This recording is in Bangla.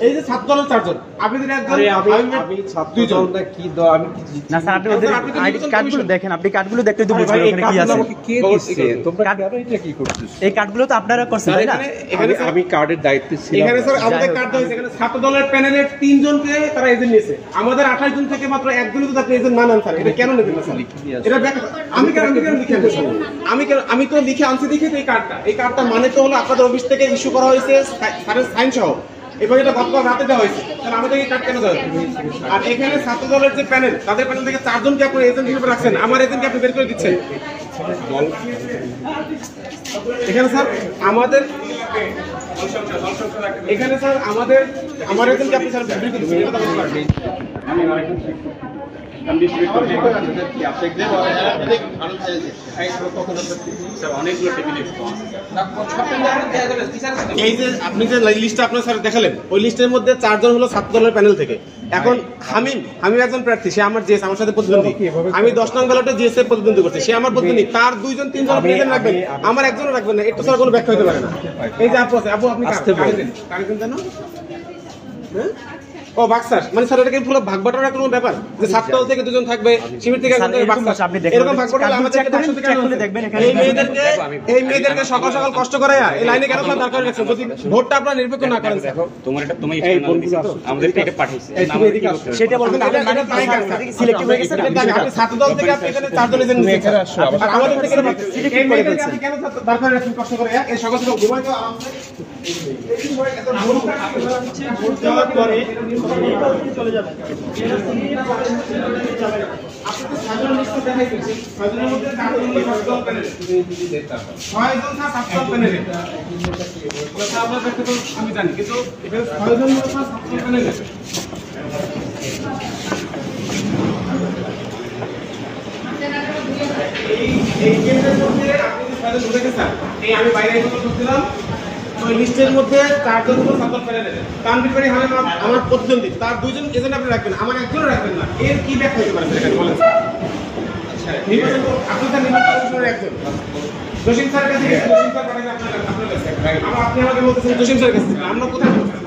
এই যে ছাত্র দলের চারজন, আপনি যদি একজন আমি ছাত্র দল না কি দল আমি কি না স্যার আপনি ওদের আইডি কার্ডগুলো দেখেন, আপনি কার্ডগুলো দেখতে তো বুঝবেন এখানে কি আছে। কে দিচ্ছে তোমরা কেন এটা কি করতেছ? এই কার্ডগুলো তো আপনারা করছেন তাই না? এখানে আমি কার্ডের দায়িত্বে ছিলাম। এখানে স্যার আমাদের কার্ড হয়েছে, এখানে ছাত্র দলের প্যানেলের 3 জনকে তারা এজেন্ট নিয়েছে, আমাদের 28 জন থেকে মাত্র একজনই তো আপনি এজেন্ট না নেন স্যার, এটা কেন নেবেন না স্যার? এটা আমি কেন লিখে আনছি স্যার? আমি তো লিখে আনছি দেখে তো এই কার্ডটা মানে তো হলো আপনাদের অফিস থেকে ইস্যু করা হয়েছে স্যারের সাইন সহ, এবং এটা গতকাল রাতে দেওয়া হয়েছে। তাহলে আমাদের এই কার্ড কেন দেওয়া হয়েছে? আর এখানে ছাত্র দলের যে প্যানেল, তাদের প্যানেল থেকে 4 জনকে আপনি এজেন্ট হিসেবে রাখছেন, আমার এজেন্টকে আপনি বের করে দিচ্ছেন। এখানে স্যার আমাদের এখানে স্যার আমার এজেন্টকে আপনি স্যার বের করে দিচ্ছেন, এটা তো বলতে পারবেন। এই যে আপনি যে লিস্টটা আপনার স্যার দেখালেন, ওই লিস্টের মধ্যে 4 জন হলো ছাত্র দলের প্যানেল থেকে। এখন হামিম একজন প্রার্থী, সে আমার জিএস আমার সাথে প্রতিদ্বন্দ্বী। আমি 10 নং ব্যালটে জিএস এর প্রতিদ্বন্দ্বী করছি, সে আমার প্রতিদ্বন্দ্বী। তার 2 জন 3 জন প্রেজেন্ট রাখবেন, আমার একজনও রাখবেন না, এটা স্যার কোনো ব্যাখ্যা হতে পারে না। এই যে আপু আছে, আপু আপনি কারেন্ট জানো? হ্যাঁ ও বাক্সার মানে স্যার, এটা কি পুরো ভাগ বাটোয়ারা কোনো ব্যাপার যে ছাত্র দল থেকে 2 জন থাকবে, শিবির থেকে একজন থাকবে, বাক্সার এরকম ভাগ বাটোয়ারা আমাদের দেখবেন। এই মেয়েদেরকে সকাল সকাল কষ্ট করে এই লাইনে কেন স্যার দরকার রাখছেন? যদি ভোটটা আপনারা নিরপেক্ষ না করেন স্যার, তোমার এটা তুমি আমাদের এটা পাঠিয়েছে সেটা বলবেন। সিলেক্টিভ হয়ে গেছে আপনি ছাত্র দল থেকে আপনি এখানে 4 জন এজেন্ট নিয়েছেন, আর আমাদের থেকে সিলেক্টিভ করে ফেলছেন। আপনি কেন দরকার রাখছেন কষ্ট করে এই সকাল সকাল ঘুমাই তো আমাদের এই সময় এত ভোট দেওয়ার পরে চলে যাবে। আপনি তো সাধারণ লিস্ট দেখাইছেন, সাধারণের মধ্যে 4 জন ছাত্র প্যানেল, 6 জন ছাত্র প্যানেল, কথা আমরা ব্যক্তিগত আমি জানি, কিন্তু এখানে 6 জন ছাত্র প্যানেল। এই কেন্দ্রের মধ্যে আপনি যে 6 জন ঢুকে গেছেন, এই আমি বাইরে এসে বলছিলাম ওই লিস্টের মধ্যে 4 জন হলো ছাত্র প্যানেলের। তানভীর ভাই আমার প্রতিদ্বন্দ্বী, তার 2 জন এজেন্ট আপনি রাখবেন, আমার একজনও রাখবেন না, এর কি ব্যাখ্যা হতে পারে এখানে বলেন? আচ্ছা নির্বাচন আপনি তার নির্বাচন কমিশনের একজন জসিম স্যারের কাছে গেছেন, জসিম স্যার পাঠালে আপনার কাছে, আপনি আমাকে বলতেছেন জসিম স্যারের কাছে, আমরা কোথায় বলতেছি?